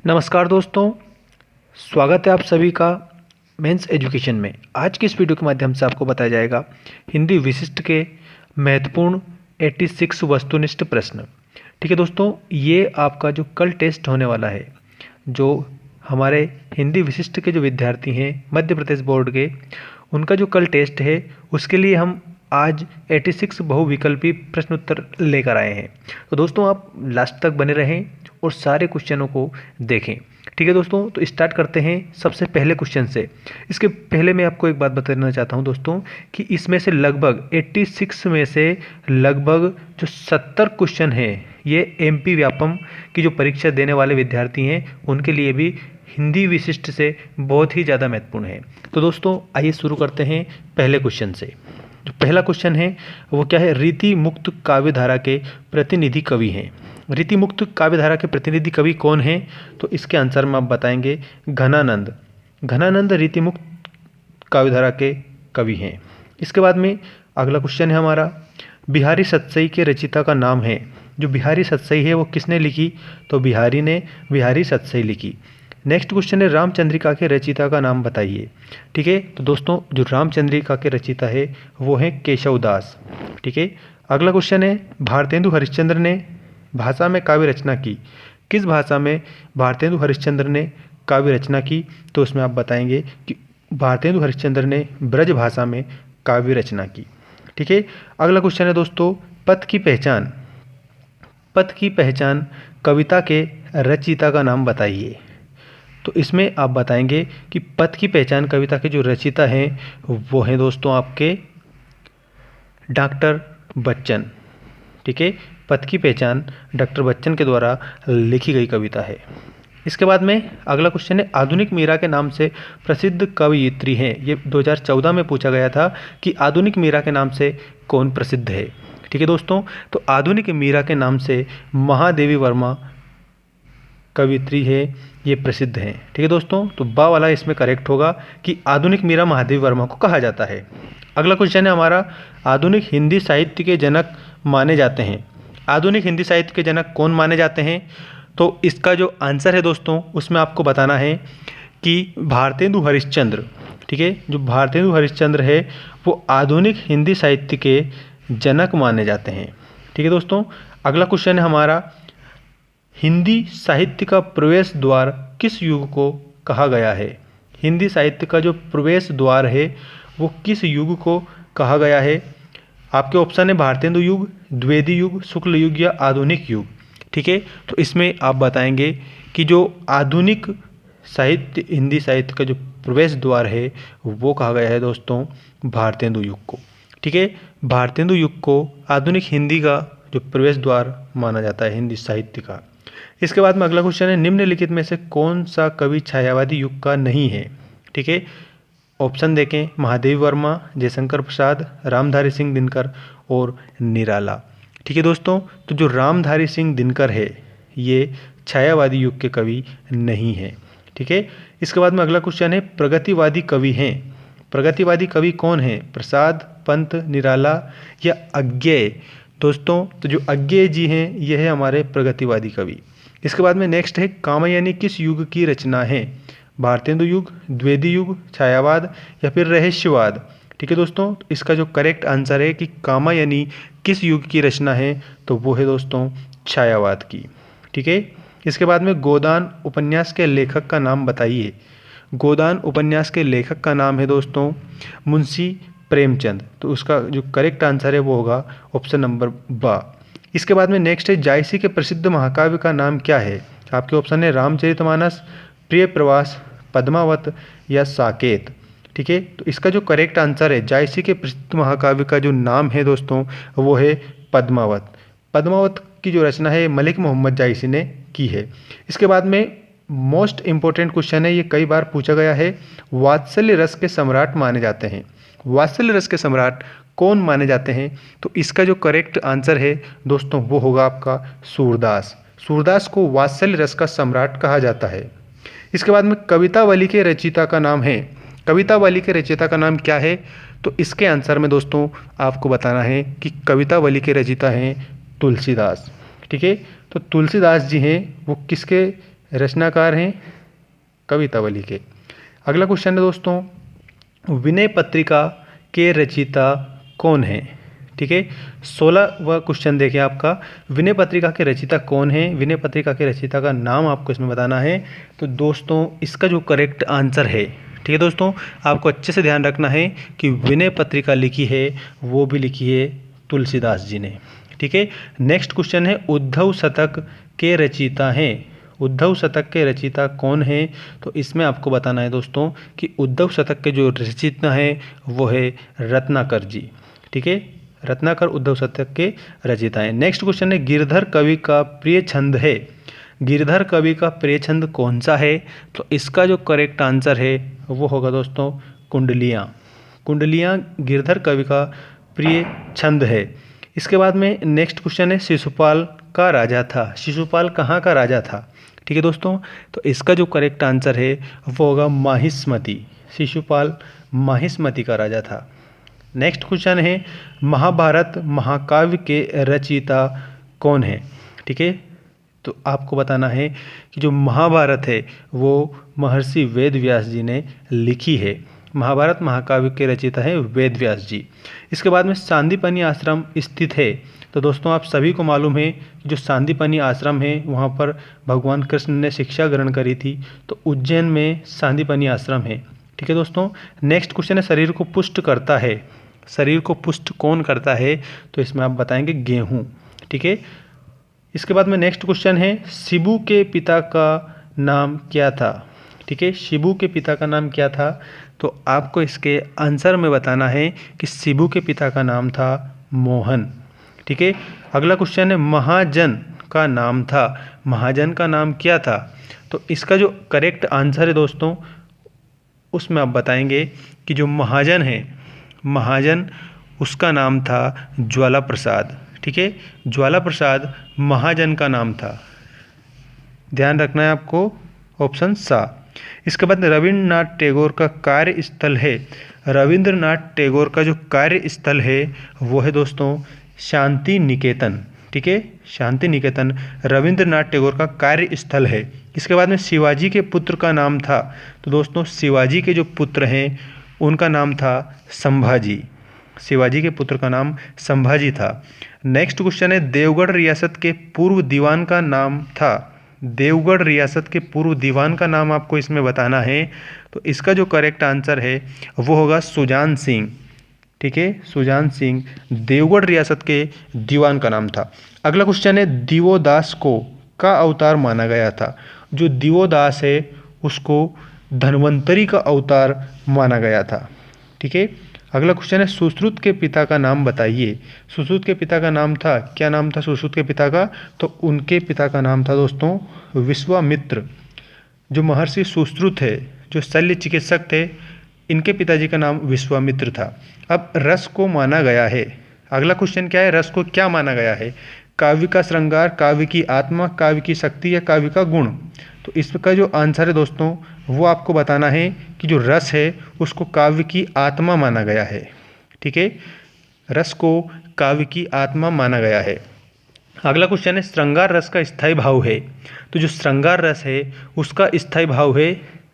नमस्कार दोस्तों, स्वागत है आप सभी का मेंस एजुकेशन में। आज की इस वीडियो के माध्यम से आपको बताया जाएगा हिंदी विशिष्ट के महत्वपूर्ण 86 वस्तुनिष्ठ प्रश्न। ठीक है दोस्तों, ये आपका जो कल टेस्ट होने वाला है, जो हमारे हिंदी विशिष्ट के जो विद्यार्थी हैं मध्य प्रदेश बोर्ड के, उनका जो कल टेस्ट है उसके लिए हम आज 86 बहुविकल्पी प्रश्न उत्तर लेकर आए हैं। तो दोस्तों आप लास्ट तक बने रहें और सारे क्वेश्चनों को देखें। ठीक है दोस्तों, तो स्टार्ट करते हैं सबसे पहले क्वेश्चन से। इसके पहले मैं आपको एक बात बताना चाहता हूं दोस्तों कि इसमें से लगभग 86 में से लगभग जो 70 क्वेश्चन हैं ये एमपी व्यापम की जो परीक्षा देने वाले विद्यार्थी हैं उनके लिए भी हिंदी विशिष्ट से बहुत ही ज़्यादा महत्वपूर्ण है। तो दोस्तों आइए शुरू करते हैं पहले क्वेश्चन से। जो पहला क्वेश्चन है वो क्या है, रीति मुक्त काव्यधारा के प्रतिनिधि कवि हैं। रीति मुक्त काव्यधारा के प्रतिनिधि कवि कौन हैं? तो इसके आंसर में आप बताएंगे घनानंद। घनानंद रीति मुक्त काव्यधारा के कवि हैं। इसके बाद में अगला क्वेश्चन है हमारा, बिहारी सतसई के रचिता का नाम है। जो बिहारी सतसई है वो किसने लिखी? तो बिहारी ने बिहारी सतसई लिखी। नेक्स्ट क्वेश्चन है, रामचंद्रिका के रचिता का नाम बताइए। ठीक है, तो दोस्तों जो रामचंद्रिका के रचिता है वो है केशवदास। ठीक है, अगला क्वेश्चन है, भारतेंदु हरिश्चंद्र ने भाषा में काव्य रचना की। किस भाषा में भारतेंदु हरिश्चंद्र ने काव्य रचना की? तो उसमें आप बताएंगे कि भारतेंदु हरिश्चंद्र ने ब्रज भाषा में काव्य रचना की। ठीक है, अगला क्वेश्चन है दोस्तों, पथ की पहचान। पथ की पहचान कविता के रचयिता का नाम बताइए। तो इसमें आप बताएंगे कि पथ की पहचान कविता के जो रचयिता हैं वो हैं दोस्तों आपके डॉक्टर बच्चन। ठीक है, पथ की पहचान डॉक्टर बच्चन के द्वारा लिखी गई कविता है। इसके बाद में अगला क्वेश्चन है, आधुनिक मीरा के नाम से प्रसिद्ध कवयित्री हैं। ये 2014 में पूछा गया था कि आधुनिक मीरा के नाम से कौन प्रसिद्ध है। ठीक है दोस्तों, तो आधुनिक मीरा के नाम से महादेवी वर्मा कवित्री है, ये प्रसिद्ध हैं। ठीक है दोस्तों, तो बा वाला इसमें करेक्ट होगा कि आधुनिक मीरा महादेवी वर्मा को कहा जाता है। अगला क्वेश्चन है हमारा, आधुनिक हिंदी साहित्य के जनक माने जाते हैं। आधुनिक हिंदी साहित्य के जनक कौन माने जाते हैं? तो इसका जो आंसर है दोस्तों उसमें आपको बताना है कि भारतेंदु हरिश्चंद्र। ठीक है, जो भारतेंदु हरिश्चंद्र है वो आधुनिक हिंदी साहित्य के जनक माने जाते हैं। ठीक है दोस्तों, अगला क्वेश्चन है हमारा, हिंदी साहित्य का प्रवेश द्वार किस युग को कहा गया है? हिंदी साहित्य का जो प्रवेश द्वार है वो किस युग को कहा गया है? आपके ऑप्शन है भारतेंदु युग, द्विवेदी युग, शुक्ल युग या आधुनिक युग। ठीक है, तो इसमें आप बताएंगे कि जो आधुनिक साहित्य हिंदी साहित्य का जो प्रवेश द्वार है वो कहा गया है दोस्तों भारतेंदु युग को। ठीक है, भारतेंदु युग को आधुनिक हिंदी का जो प्रवेश द्वार माना जाता है हिंदी साहित्य का। इसके बाद में अगला क्वेश्चन है, निम्नलिखित में से कौन सा कवि छायावादी युग का नहीं है? ठीक है, ऑप्शन देखें, महादेवी वर्मा, जयशंकर प्रसाद, रामधारी सिंह दिनकर और निराला। ठीक है दोस्तों, तो जो रामधारी सिंह दिनकर है ये छायावादी युग के कवि नहीं है। ठीक है, इसके बाद में अगला क्वेश्चन है, प्रगतिवादी कवि हैं। प्रगतिवादी कवि कौन है? प्रसाद, पंत, निराला या अज्ञेय। दोस्तों तो जो अज्ञेय जी हैं ये है हमारे प्रगतिवादी कवि। इसके बाद में नेक्स्ट है, कामयानी किस युग की रचना है? भारतेंदु युग, द्विवेदी युग, छायावाद या फिर रहस्यवाद। ठीक है दोस्तों, तो इसका जो करेक्ट आंसर है कि कामयानी किस युग की रचना है, तो वो है दोस्तों छायावाद की। ठीक है, इसके बाद में गोदान उपन्यास के लेखक का नाम बताइए। गोदान उपन्यास के लेखक का नाम है दोस्तों मुंशी प्रेमचंद। तो उसका जो करेक्ट आंसर है वो होगा ऑप्शन नंबर बा। इसके बाद में नेक्स्ट है, जायसी के प्रसिद्ध महाकाव्य का नाम क्या है? आपके ऑप्शन है रामचरितमानस, प्रिय प्रवास, पद्मावत या साकेत। ठीक है, तो इसका जो करेक्ट आंसर है, जायसी के प्रसिद्ध महाकाव्य का जो नाम है दोस्तों वो है पद्मावत। पद्मावत की जो रचना है मलिक मोहम्मद जायसी ने की है। इसके बाद में मोस्ट इम्पोर्टेंट क्वेश्चन है, ये कई बार पूछा गया है, वात्सल्य रस के सम्राट माने जाते हैं। वात्सल्य रस के सम्राट कौन माने जाते हैं? तो इसका जो करेक्ट आंसर है दोस्तों वो होगा आपका सूरदास। सूरदास को वात्सल्य रस का सम्राट कहा जाता है। इसके बाद में कवितावली के रचयिता का नाम है। कवितावली के रचयिता का नाम क्या है? तो इसके आंसर में दोस्तों आपको बताना है कि कवितावली के रचयिता हैं तुलसीदास। ठीक है, तो तुलसीदास जी हैं वो किसके रचनाकार हैं कवितावली के। अगला क्वेश्चन है दोस्तों, विनय पत्रिका के रचयिता कौन हैं? ठीक है, 16वां क्वेश्चन देखिए आपका, विनय पत्रिका के रचयिता कौन है? विनय पत्रिका के रचयिता का नाम आपको इसमें बताना है। तो दोस्तों इसका जो करेक्ट आंसर है, ठीक है दोस्तों, आपको अच्छे से ध्यान रखना है कि विनय पत्रिका लिखी है वो भी लिखी है तुलसीदास जी ने। ठीक है, नेक्स्ट क्वेश्चन है, उद्धव शतक के रचयिता हैं। उद्धव शतक के रचयिता कौन हैं? तो इसमें आपको बताना है दोस्तों कि उद्धव शतक के जो रचयिता हैं वो है रत्नाकर जी। ठीक है, रत्नाकर उद्धव शतक के रचयिता हैं। नेक्स्ट क्वेश्चन है, गिरधर कवि का प्रिय छंद है। गिरधर कवि का प्रिय छंद कौन सा है? तो इसका जो करेक्ट आंसर है वो होगा दोस्तों कुंडलियाँ। कुंडलियाँ गिरधर कवि का प्रिय छंद है। इसके बाद में नेक्स्ट क्वेश्चन है, शिशुपाल का राजा था। शिशुपाल कहाँ का राजा था? ठीक है दोस्तों, तो इसका जो करेक्ट आंसर है वो होगा माहिष्मति। शिशुपाल माहिष्मति का राजा था। नेक्स्ट क्वेश्चन है, महाभारत महाकाव्य के रचयिता कौन है? ठीक है, तो आपको बताना है कि जो महाभारत है वो महर्षि वेद व्यास जी ने लिखी है। महाभारत महाकाव्य के रचयिता है वेद व्यास जी। इसके बाद में सांदीपनि आश्रम स्थित है। तो दोस्तों आप सभी को मालूम है कि जो सांदीपनि आश्रम है वहाँ पर भगवान कृष्ण ने शिक्षा ग्रहण करी थी, तो उज्जैन में सांदीपनि आश्रम है। ठीक है दोस्तों, नेक्स्ट क्वेश्चन है, शरीर को पुष्ट करता है। शरीर को पुष्ट कौन करता है? तो इसमें आप बताएंगे गेहूँ। ठीक है, इसके बाद में नेक्स्ट क्वेश्चन है, शिबू के पिता का नाम क्या था? ठीक है, शिबू के पिता का नाम क्या था? तो आपको इसके आंसर में बताना है कि शिबू के पिता का नाम था मोहन। ठीक है, अगला क्वेश्चन है, महाजन का नाम था। महाजन का नाम क्या था? तो इसका जो करेक्ट आंसर है दोस्तों उसमें आप बताएंगे कि जो महाजन है, महाजन उसका नाम था ज्वाला प्रसाद। ठीक है, ज्वाला प्रसाद महाजन का नाम था। ध्यान रखना है आपको, ऑप्शन सा। इसके बाद रविन्द्रनाथ टैगोर का कार्य स्थल है। रविंद्रनाथ टैगोर का जो कार्य स्थल है वो है दोस्तों शांति निकेतन। ठीक है, शांति निकेतन रविंद्रनाथ टैगोर का कार्य स्थल है। इसके बाद में शिवाजी के पुत्र का नाम था। तो दोस्तों शिवाजी के जो पुत्र हैं उनका नाम था संभाजी। शिवाजी के पुत्र का नाम संभाजी था। नेक्स्ट क्वेश्चन है, देवगढ़ रियासत के पूर्व दीवान का नाम था। देवगढ़ रियासत के पूर्व दीवान का नाम आपको इसमें बताना है। तो इसका जो करेक्ट आंसर है वो होगा सुजान सिंह। ठीक है, सुजान सिंह देवगढ़ रियासत के दीवान का नाम था। अगला क्वेश्चन है, दिवोदास को का अवतार माना गया था। जो दिवोदास है उसको धन्वंतरी का अवतार माना गया था। ठीक है, अगला क्वेश्चन है, सुश्रुत के पिता का नाम बताइए। सुश्रुत के पिता का नाम था, क्या नाम था सुश्रुत के पिता का? तो उनके पिता का नाम था दोस्तों विश्वामित्र। जो महर्षि सुश्रुत है, जो शल्य चिकित्सक थे, इनके पिताजी का नाम विश्वामित्र था। अब रस को माना गया है। अगला क्वेश्चन क्या है, रस को क्या माना गया है? काव्य का श्रृंगार, काव्य की आत्मा, काव्य की शक्ति या काव्य का गुण? तो इसका जो आंसर है दोस्तों वो आपको बताना है कि जो रस है उसको काव्य की आत्मा माना गया है। ठीक है, रस को काव्य की आत्मा माना गया है। अगला क्वेश्चन है, श्रृंगार रस का स्थायी भाव है। तो जो श्रृंगार रस है उसका स्थायी भाव है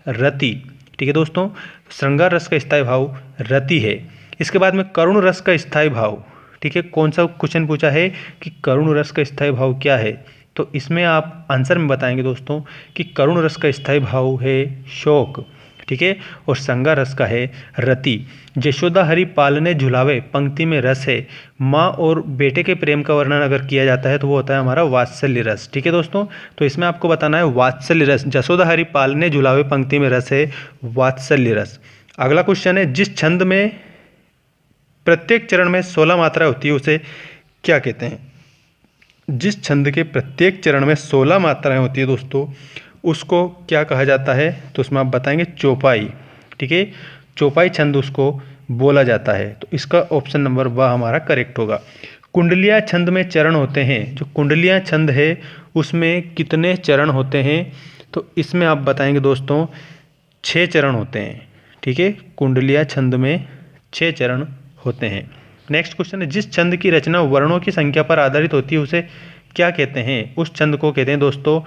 रति। ठीक है दोस्तों, श्रृंगार रस का स्थायी भाव रति है। इसके बाद में करुण रस का स्थायी भाव। ठीक है, कौन सा क्वेश्चन पूछा है कि करुण रस का स्थायी भाव क्या है? तो इसमें आप आंसर में बताएंगे दोस्तों कि करुण रस का स्थायी भाव है शोक। ठीक है, और श्रृंगार रस का है रति। यशोदा हरि पालने झुलावे पंक्ति में रस है। माँ और बेटे के प्रेम का वर्णन अगर किया जाता है तो वो होता है हमारा वात्सल्य रस। ठीक है दोस्तों, तो इसमें आपको बताना है वात्सल्य रस। यशोदा हरि पालने झुलावे पंक्ति में रस है वात्सल्य रस। अगला क्वेश्चन है, जिस छंद में प्रत्येक चरण में 16 मात्रा होती है उसे क्या कहते हैं? जिस छंद के प्रत्येक चरण में 16 मात्राएं होती है दोस्तों उसको क्या कहा जाता है? तो उसमें आप बताएंगे चौपाई। ठीक है, चौपाई छंद उसको बोला जाता है। तो इसका ऑप्शन नंबर व हमारा करेक्ट होगा। कुंडलिया छंद में चरण होते हैं। जो कुंडलिया छंद है उसमें कितने चरण होते हैं? तो इसमें आप बताएंगे दोस्तों 6 चरण होते हैं। ठीक है, कुंडलिया छंद में 6 चरण होते हैं। नेक्स्ट क्वेश्चन है, जिस छंद की रचना वर्णों की संख्या पर आधारित होती है उसे क्या कहते हैं? उस छंद को कहते हैं दोस्तों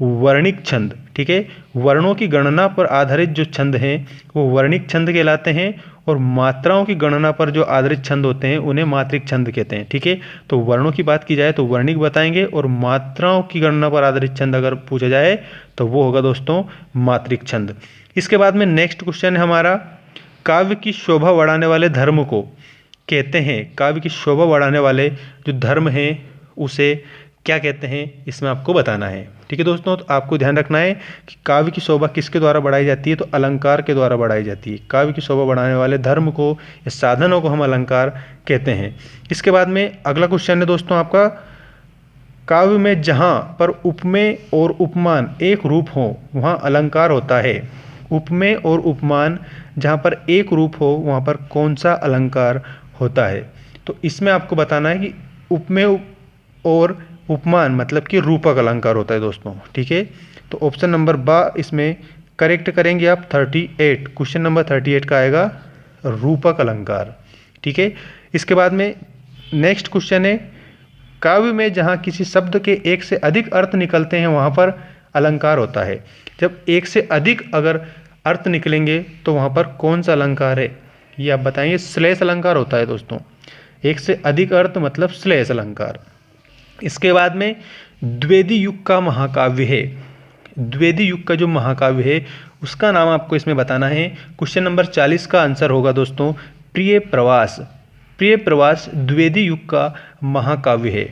वर्णिक छंद। ठीक है, वर्णों की गणना पर आधारित जो छंद हैं वो वर्णिक छंद कहलाते हैं, और मात्राओं की गणना पर जो आधारित छंद होते हैं उन्हें मात्रिक छंद कहते हैं। ठीक है, तो वर्णों की बात की जाए तो वर्णिक बताएंगे, और मात्राओं की गणना पर आधारित छंद अगर पूछा जाए तो वो होगा दोस्तों मात्रिक छंद। इसके बाद में नेक्स्ट क्वेश्चन है हमारा, काव्य की शोभा बढ़ाने वाले धर्म को कहते हैं, काव्य की शोभा बढ़ाने वाले जो धर्म हैं उसे क्या कहते हैं, इसमें आपको बताना है। ठीक है दोस्तों, तो आपको ध्यान रखना है कि काव्य की शोभा किसके द्वारा बढ़ाई जाती है, तो अलंकार के द्वारा बढ़ाई जाती है। काव्य की शोभा बढ़ाने वाले धर्म को या साधनों को हम अलंकार कहते हैं। इसके बाद में अगला क्वेश्चन है दोस्तों आपका, काव्य में जहाँ पर उपमेय और उपमान एक रूप हो वहाँ अलंकार होता है। उपमेय और उपमान जहाँ पर एक रूप हो वहाँ पर कौन सा अलंकार होता है, तो इसमें आपको बताना है कि उपमेय और उपमान मतलब कि रूपक अलंकार होता है दोस्तों। ठीक है, तो ऑप्शन नंबर बा इसमें करेक्ट करेंगे आप 38, क्वेश्चन नंबर 38 का आएगा रूपक अलंकार। ठीक है, इसके बाद में नेक्स्ट क्वेश्चन है, काव्य में जहाँ किसी शब्द के एक से अधिक अर्थ निकलते हैं वहाँ पर अलंकार होता है। जब एक से अधिक अगर अर्थ निकलेंगे तो वहाँ पर कौन सा अलंकार है, ये आप बताएंगे। श्लेष अलंकार होता है दोस्तों, एक से अधिक अर्थ मतलब श्लेष अलंकार। इसके बाद में द्विवेदी युग का महाकाव्य है, द्विवेदी युग का जो महाकाव्य है उसका नाम आपको इसमें बताना है। क्वेश्चन नंबर 40 का आंसर होगा दोस्तों प्रिय प्रवास। प्रिय प्रवास द्विवेदी युग का महाकाव्य है।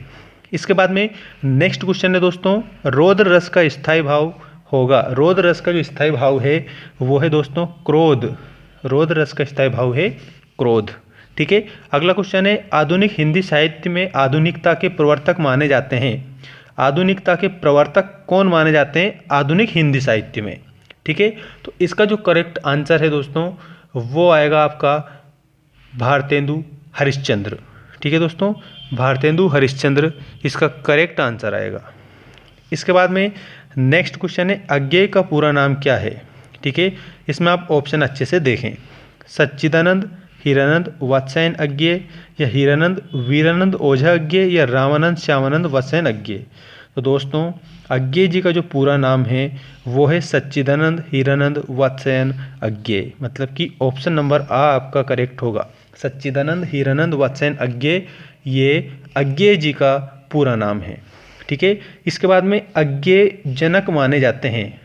इसके बाद में नेक्स्ट क्वेश्चन है दोस्तों, रौद्र रस का स्थायी भाव होगा। रौद्र रस का जो स्थायी भाव है वो है दोस्तों क्रोध। रौद्र रस का स्थायी भाव है क्रोध। ठीक है, अगला क्वेश्चन है, आधुनिक हिंदी साहित्य में आधुनिकता के प्रवर्तक माने जाते हैं। आधुनिकता के प्रवर्तक कौन माने जाते हैं आधुनिक हिंदी साहित्य में। ठीक है, तो इसका जो करेक्ट आंसर है दोस्तों वो आएगा आपका भारतेंदु हरिश्चंद्र। ठीक है दोस्तों, भारतेंदु हरिश्चंद्र इसका करेक्ट आंसर आएगा। इसके बाद में नेक्स्ट क्वेश्चन है, अज्ञेय का पूरा नाम क्या है। ठीक है, इसमें आप ऑप्शन अच्छे से देखें, सच्चिदानंद, हीरानंद वात्स्यायन अज्ञेय, या हीरानंद वीरानंद ओझा अज्ञेय, या रामानंद श्यामानंद वात्स्यायन अज्ञेय। तो दोस्तों अज्ञेय जी का जो पूरा नाम है वो है सच्चिदानंद हीरानंद वात्स्यायन अज्ञेय, मतलब कि ऑप्शन नंबर आ आपका करेक्ट होगा। सच्चिदानंद हीरानंद वात्स्यायन अज्ञेय ये अज्ञेय जी का पूरा नाम है। ठीक है, इसके बाद में अज्ञेय जनक माने जाते हैं।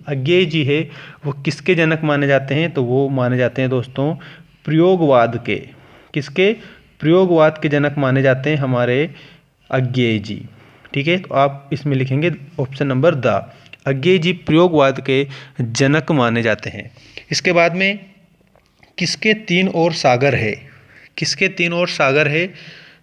अज्ञेय जी है वो किसके जनक माने जाते हैं, तो वो माने जाते हैं दोस्तों प्रयोगवाद के। किसके? प्रयोगवाद के जनक माने जाते हैं हमारे अज्ञेय जी। ठीक है, तो आप इसमें लिखेंगे ऑप्शन नंबर द, अज्ञेय जी प्रयोगवाद के जनक माने जाते हैं। इसके बाद में किसके तीन और सागर है, किसके तीन और सागर है,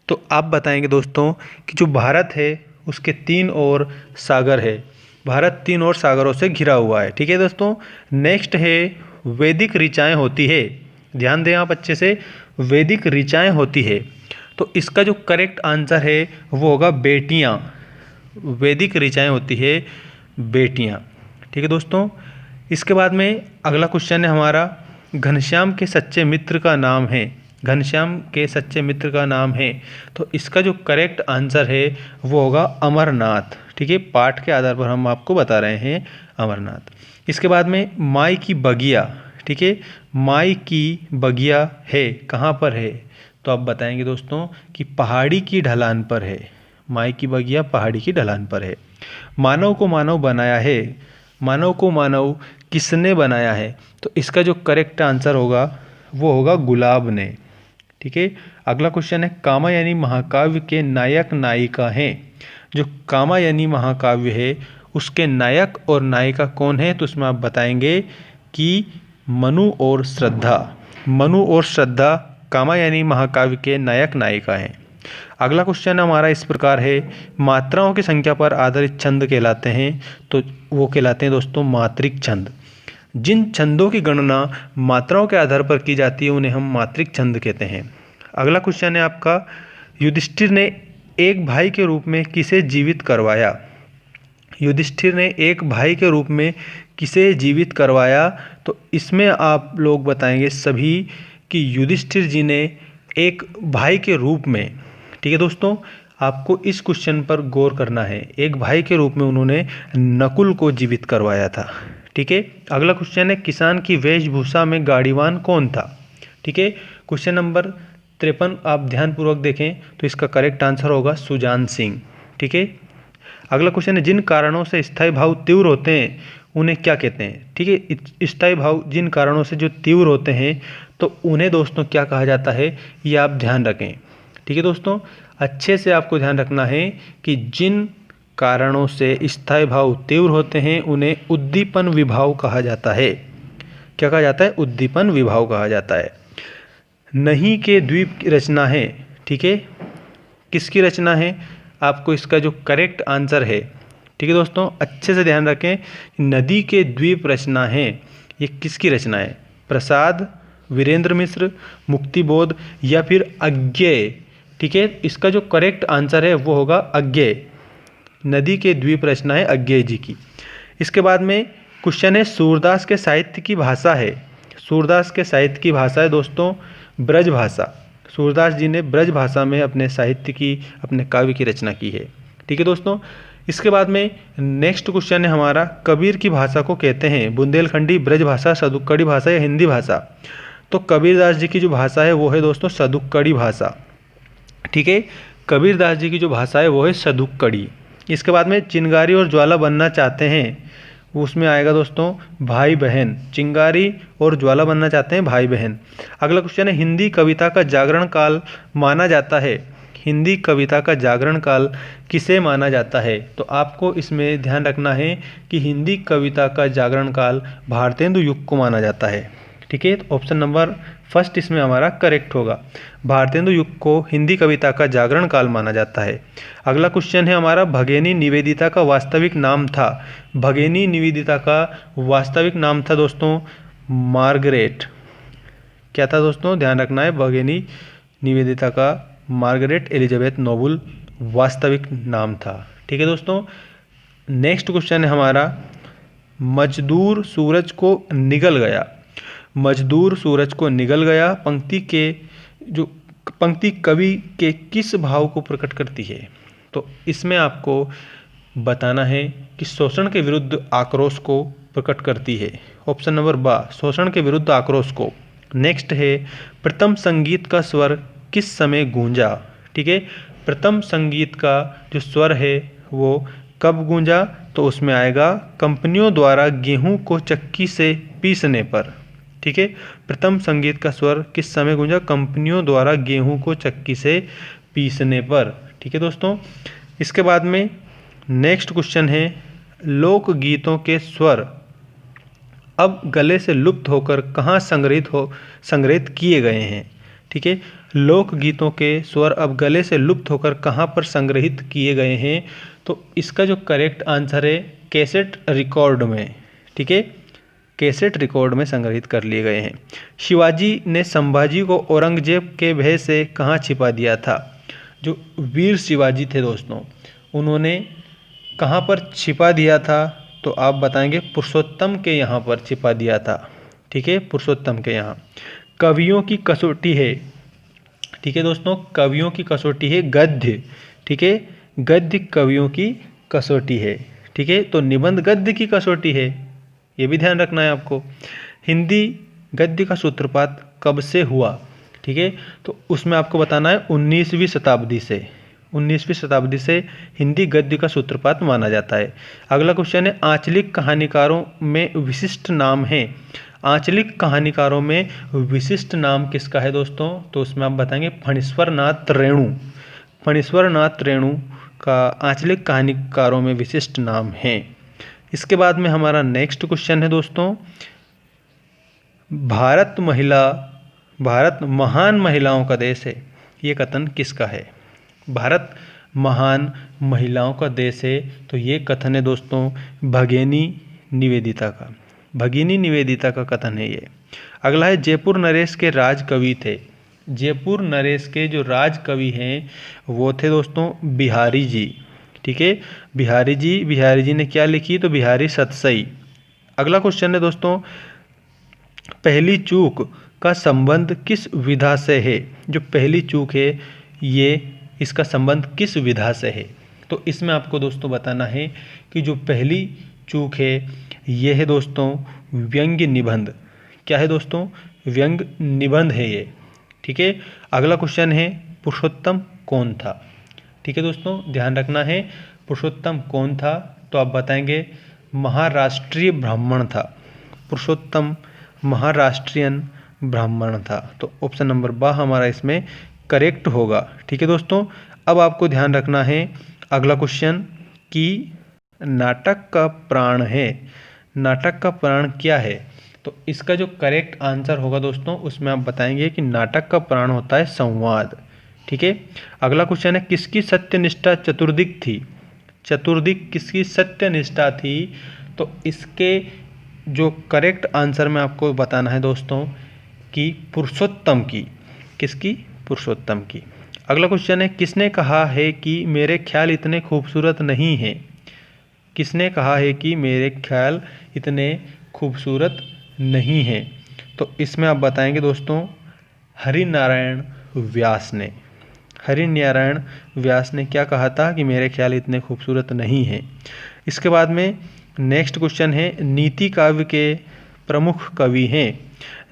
तो आप बताएंगे दोस्तों कि जो भारत है उसके तीन और सागर है। भारत तीन और सागरों से घिरा हुआ है। ठीक है दोस्तों, नेक्स्ट है वैदिक ऋचाएँ होती है। ध्यान दें आप अच्छे से, वैदिक ऋचाएँ होती है, तो इसका जो करेक्ट आंसर है वो होगा बेटियाँ। वैदिक ऋचाएँ होती है बेटियाँ। ठीक है दोस्तों, इसके बाद में अगला क्वेश्चन है हमारा, घनश्याम के सच्चे मित्र का नाम है। घनश्याम के सच्चे मित्र का नाम है, तो इसका जो करेक्ट आंसर है वो होगा अमरनाथ। ठीक है, पाठ के आधार पर हम आपको बता रहे हैं अमरनाथ। इसके बाद में माई की बगिया। ठीक है, माई की बगिया है कहाँ पर है, तो आप बताएंगे दोस्तों कि पहाड़ी की ढलान पर है। माई की बगिया पहाड़ी की ढलान पर है। मानव को मानव बनाया है, मानव को मानव किसने बनाया है, तो इसका जो करेक्ट आंसर होगा वो होगा गुलाब ने। ठीक है, अगला क्वेश्चन है, कामायनी महाकाव्य के नायक नायिका हैं। जो कामायनी महाकाव्य है उसके नायक और नायिका कौन है, तो उसमें आप बताएंगे कि मनु और श्रद्धा। मनु और श्रद्धा कामायनी महाकाव्य के नायक नायिका हैं। अगला क्वेश्चन हमारा इस प्रकार है, मात्राओं की संख्या पर आधारित छंद कहलाते हैं, तो वो कहलाते हैं दोस्तों मात्रिक छंद। जिन छंदों की गणना मात्राओं के आधार पर की जाती है उन्हें हम मात्रिक छंद कहते हैं। अगला क्वेश्चन है आपका, युधिष्ठिर ने एक भाई के रूप में किसे जीवित करवाया। युधिष्ठिर ने एक भाई के रूप में किसे जीवित करवाया, तो इसमें आप लोग बताएंगे सभी कि युधिष्ठिर जी ने एक भाई के रूप में। ठीक है दोस्तों, आपको इस क्वेश्चन पर गौर करना है। एक भाई के रूप में उन्होंने नकुल को जीवित करवाया था। ठीक है, अगला क्वेश्चन है किसान की वेशभूषा में गाड़ीवान कौन था। ठीक है, क्वेश्चन नंबर 53 आप ध्यानपूर्वक देखें तो इसका करेक्ट आंसर होगा सुजान सिंह। ठीक है, अगला क्वेश्चन है जिन कारणों से स्थायी भाव तीव्र होते हैं उन्हें क्या कहते हैं। ठीक है, स्थायी भाव जिन कारणों से जो तीव्र होते हैं तो उन्हें दोस्तों क्या कहा जाता है, ये आप ध्यान रखें। ठीक है दोस्तों, अच्छे से आपको ध्यान रखना है कि जिन कारणों से स्थायी भाव तीव्र होते हैं उन्हें उद्दीपन विभाव कहा जाता है। क्या कहा जाता है, उद्दीपन विभाव कहा जाता है। नहीं के द्वीप की रचना है। ठीक है, किसकी रचना है, आपको इसका जो करेक्ट आंसर है, ठीक है दोस्तों अच्छे से ध्यान रखें, नदी के द्वीप रचना है, ये किसकी रचना है, प्रसाद, वीरेंद्र मिश्र, मुक्तिबोध या फिर अज्ञेय। ठीक है, इसका जो करेक्ट आंसर है वो होगा अज्ञेय। नदी के द्वीप रचना है अज्ञेय जी की। इसके बाद में क्वेश्चन है सूरदास के साहित्य की भाषा है। सूरदास के साहित्य की भाषा है दोस्तों ब्रज भाषा। सूरदास जी ने ब्रज भाषा में अपने साहित्य की, अपने काव्य की रचना की है। ठीक है दोस्तों, इसके बाद में नेक्स्ट क्वेश्चन है हमारा कबीर की भाषा को कहते हैं बुंदेलखंडी, ब्रज भाषा, सदुक्कड़ी भाषा या हिंदी भाषा। तो कबीरदास जी की जो भाषा है वो है दोस्तों सदुक्कड़ी भाषा। ठीक है, कबीरदास जी की जो भाषा है वो है सदुक्कड़ी। इसके बाद में चिंगारी और ज्वाला बनना चाहते हैं, उसमें आएगा दोस्तों भाई बहन। चिंगारी और ज्वाला बनना चाहते हैं भाई बहन। अगला क्वेश्चन है हिंदी कविता का जागरण काल माना जाता है। हिंदी कविता का जागरण काल किसे माना जाता है, तो आपको इसमें ध्यान रखना है कि हिंदी कविता का जागरण काल भारतेंदु युग को माना जाता है। ठीक है, तो ऑप्शन नंबर फर्स्ट इसमें हमारा करेक्ट होगा, भारतेंदु युग को हिंदी कविता का जागरण काल माना जाता है। अगला क्वेश्चन है हमारा भगिनी निवेदिता का वास्तविक नाम था। भगिनी निवेदिता का वास्तविक नाम था दोस्तों मार्गरेट। क्या था दोस्तों, ध्यान रखना है, भगिनी निवेदिता का मार्गरेट एलिजाबेथ नोबल वास्तविक नाम था। ठीक है दोस्तों, नेक्स्ट क्वेश्चन है हमारा मजदूर सूरज को निगल गया। मजदूर सूरज को निगल गया पंक्ति कवि के किस भाव को प्रकट करती है, तो इसमें आपको बताना है कि शोषण के विरुद्ध आक्रोश को प्रकट करती है। ऑप्शन नंबर बा, शोषण के विरुद्ध आक्रोश को। नेक्स्ट है प्रथम संगीत का स्वर किस समय गूंजा। ठीक है, प्रथम संगीत का जो स्वर है वो कब गूंजा, तो उसमें आएगा कंपनियों द्वारा गेहूं को चक्की से पीसने पर। ठीक है, प्रथम संगीत का स्वर किस समय गूंजा, कंपनियों द्वारा गेहूं को चक्की से पीसने पर। ठीक है दोस्तों, इसके बाद में नेक्स्ट क्वेश्चन है लोकगीतों के स्वर अब गले से लुप्त होकर कहाँ संग्रहित किए गए हैं। ठीक है, लोकगीतों के स्वर अब गले से लुप्त होकर कहाँ पर संग्रहित किए गए हैं, तो इसका जो करेक्ट आंसर है कैसेट रिकॉर्ड में। ठीक है, कैसेट रिकॉर्ड में संग्रहित कर लिए गए हैं। शिवाजी ने संभाजी को औरंगजेब के भय से कहाँ छिपा दिया था। जो वीर शिवाजी थे दोस्तों, उन्होंने कहाँ पर छिपा दिया था, तो आप बताएंगे पुरुषोत्तम के यहाँ पर छिपा दिया था। ठीक है, पुरुषोत्तम के यहाँ। कवियों की कसौटी है। ठीक है दोस्तों, कवियों की कसौटी है गद्य। ठीक है, गद्य कवियों की कसौटी है। ठीक है, तो निबंध गद्य की कसौटी है, ये भी ध्यान रखना है आपको। हिंदी गद्य का सूत्रपात कब से हुआ। ठीक है, तो उसमें आपको बताना है 19वीं शताब्दी से। 19वीं शताब्दी से हिंदी गद्य का सूत्रपात माना जाता है। अगला क्वेश्चन है आंचलिक कहानीकारों में विशिष्ट नाम है। आंचलिक कहानीकारों में विशिष्ट नाम किसका है दोस्तों, तो उसमें आप बताएंगे फणीश्वर नाथ रेणु। फणीश्वर नाथ रेणु का आंचलिक कहानीकारों में विशिष्ट नाम है। इसके बाद में हमारा नेक्स्ट क्वेश्चन है दोस्तों भारत महान महिलाओं का देश है, ये कथन किसका है। भारत महान महिलाओं का देश है, तो ये कथन है दोस्तों भगिनी निवेदिता का। भगिनी निवेदिता का कथन है ये। अगला है जयपुर नरेश के राज कवि थे। जयपुर नरेश के जो राज कवि हैं वो थे दोस्तों बिहारी जी। ठीक है, बिहारी जी ने क्या लिखी, तो बिहारी सतसई। अगला क्वेश्चन है दोस्तों पहली चूक का संबंध किस विधा से है। जो पहली चूक है ये इसका संबंध किस विधा से है। तो इसमें आपको दोस्तों बताना है कि जो पहली चूक है ये है दोस्तों व्यंग्य निबंध। क्या है दोस्तों, व्यंग्य निबंध है ये। ठीक है, अगला क्वेश्चन है पुरुषोत्तम कौन था। ठीक है दोस्तों, ध्यान रखना है पुरुषोत्तम कौन था, तो आप बताएंगे महाराष्ट्रीय ब्राह्मण था। पुरुषोत्तम महाराष्ट्रियन ब्राह्मण था, तो ऑप्शन नंबर बा हमारा इसमें करेक्ट होगा। ठीक है दोस्तों, अब आपको ध्यान रखना है अगला क्वेश्चन कि नाटक का प्राण है। नाटक का प्राण क्या है, तो इसका जो करेक्ट आंसर होगा दोस्तों उसमें आप बताएंगे कि नाटक का प्राण होता है संवाद। ठीक है, अगला क्वेश्चन है किसकी सत्यनिष्ठा चतुर्दिक थी। चतुर्दिक किसकी सत्यनिष्ठा थी, तो इसके जो करेक्ट आंसर में आपको बताना है दोस्तों कि पुरुषोत्तम की। किसकी, पुरुषोत्तम की। अगला क्वेश्चन है किसने कहा है कि मेरे ख्याल इतने खूबसूरत नहीं हैं। किसने कहा है कि मेरे ख्याल इतने खूबसूरत नहीं हैं, तो इसमें आप बताएंगे दोस्तों हरिनारायण व्यास ने। हरिनारायण व्यास ने क्या कहा था कि मेरे ख्याल इतने खूबसूरत नहीं हैं। इसके बाद में नेक्स्ट क्वेश्चन है नीति काव्य के प्रमुख कवि हैं।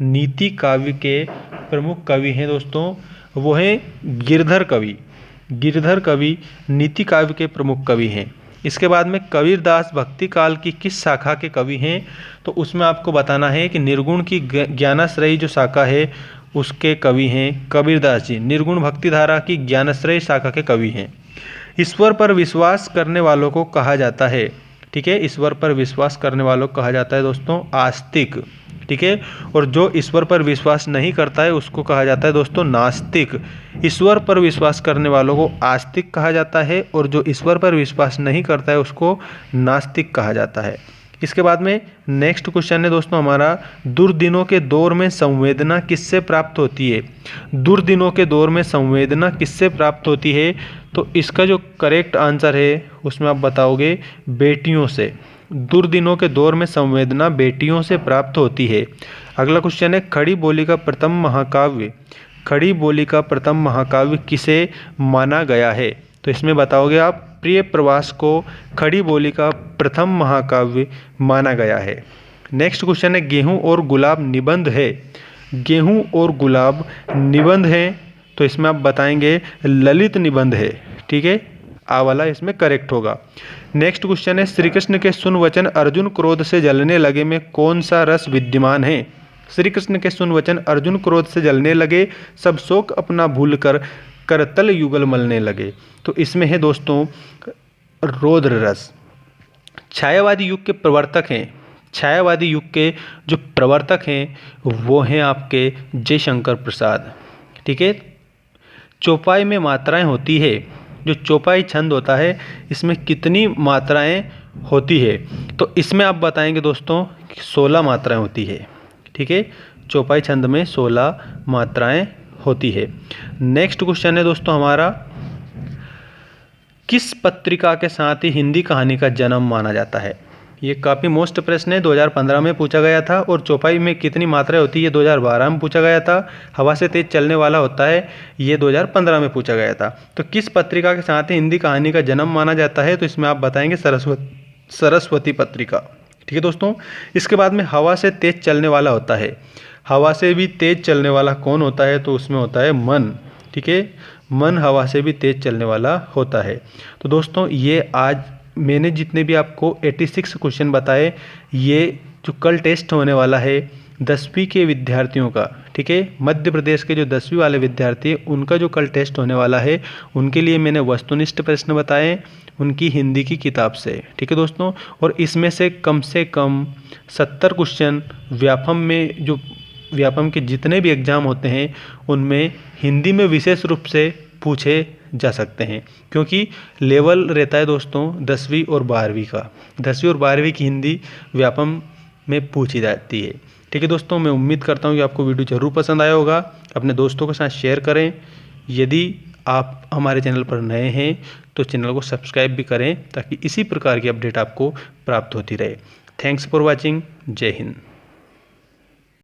नीति काव्य के प्रमुख कवि हैं दोस्तों, वो हैं गिरधर कवि। गिरधर कवि नीति काव्य के प्रमुख कवि हैं। इसके बाद में कबीरदास भक्ति काल की किस शाखा के कवि हैं, तो उसमें आपको बताना है कि निर्गुण की ज्ञानाश्रयी जो शाखा है उसके कवि हैं कबीरदास जी। निर्गुण भक्ति धारा की ज्ञानाश्रयी शाखा के कवि हैं। ईश्वर पर विश्वास करने वालों को कहा जाता है। ठीक है, ईश्वर पर विश्वास करने वालों को कहा जाता है दोस्तों आस्तिक। ठीक है, और जो ईश्वर पर विश्वास नहीं करता है उसको कहा जाता है दोस्तों नास्तिक। ईश्वर पर विश्वास करने वालों को आस्तिक कहा जाता है और जो ईश्वर पर विश्वास नहीं करता है उसको नास्तिक कहा जाता है। इसके बाद में नेक्स्ट क्वेश्चन है दोस्तों हमारा दुर्दिनों के दौर में संवेदना किससे प्राप्त होती है। दुर्दिनों के दौर में संवेदना किससे प्राप्त होती है, तो इसका जो करेक्ट आंसर है उसमें आप बताओगे बेटियों से। दुर्दिनों के दौर में संवेदना बेटियों से प्राप्त होती है। अगला क्वेश्चन है खड़ी बोली का प्रथम महाकाव्य। खड़ी बोली का प्रथम महाकाव्य किसे माना गया है, तो इसमें बताओगे आप प्रिय प्रवास को खड़ी बोली का प्रथम महाकाव्य माना गया है। नेक्स्ट क्वेश्चन है गेहूं और गुलाब निबंध है। गेहूं और गुलाब निबंध है, तो इसमें आप बताएंगे ललित निबंध है। ठीक है, आ वाला इसमें करेक्ट होगा। नेक्स्ट क्वेश्चन है श्री कृष्ण के सुन वचन अर्जुन क्रोध से जलने लगे में कौन सा रस विद्यमान है। श्री कृष्ण के सुन वचन अर्जुन क्रोध से जलने लगे सब शोक अपना भूल कर करतल युगल मलने लगे, तो इसमें है दोस्तों रौद्र रस। छायावादी युग के प्रवर्तक हैं। छायावादी युग के जो प्रवर्तक हैं वो हैं आपके जयशंकर प्रसाद। ठीक है, चौपाई में मात्राएं होती है। जो चौपाई छंद होता है इसमें कितनी मात्राएं होती है, तो इसमें आप बताएंगे दोस्तों 16 मात्राएं होती है। ठीक है, चौपाई छंद में 16 मात्राएं होती है। नेक्स्ट क्वेश्चन है दोस्तों हमारा किस पत्रिका के साथ ही हिंदी कहानी का जन्म माना जाता है। ये काफ़ी मोस्ट प्रश्न है, 2015 में पूछा गया था। और चौपाई में कितनी मात्राएं होती है 2012 में पूछा गया था। हवा से तेज चलने वाला होता है ये 2015 में पूछा गया था। तो किस पत्रिका के साथ ही हिंदी कहानी का जन्म माना जाता है, तो इसमें आप बताएंगे सरस्वती पत्रिका। ठीक है दोस्तों, इसके बाद में हवा से तेज चलने वाला होता है। हवा से भी तेज चलने वाला कौन होता है, तो उसमें होता है मन। ठीक है, मन हवा से भी तेज चलने वाला होता है। तो दोस्तों ये आज मैंने जितने भी आपको 86 क्वेश्चन बताए, ये जो कल टेस्ट होने वाला है 10वीं के विद्यार्थियों का, ठीक है, मध्य प्रदेश के जो 10वीं वाले विद्यार्थी हैं उनका जो कल टेस्ट होने वाला है उनके लिए मैंने वस्तुनिष्ठ प्रश्न बताए उनकी हिंदी की किताब से। ठीक है दोस्तों, और इसमें से कम 70 क्वेश्चन व्यापम के जितने भी एग्ज़ाम होते हैं उनमें हिंदी में विशेष रूप से पूछे जा सकते हैं, क्योंकि लेवल रहता है दोस्तों 10वीं और 12वीं का। 10वीं और 12वीं की हिंदी व्यापम में पूछी जाती है। ठीक है दोस्तों, मैं उम्मीद करता हूँ कि आपको वीडियो ज़रूर पसंद आया होगा। अपने दोस्तों के साथ शेयर करें। यदि आप हमारे चैनल पर नए हैं तो चैनल को सब्सक्राइब भी करें ताकि इसी प्रकार की अपडेट आपको प्राप्त होती रहे। Thanks for watching. जय हिंद।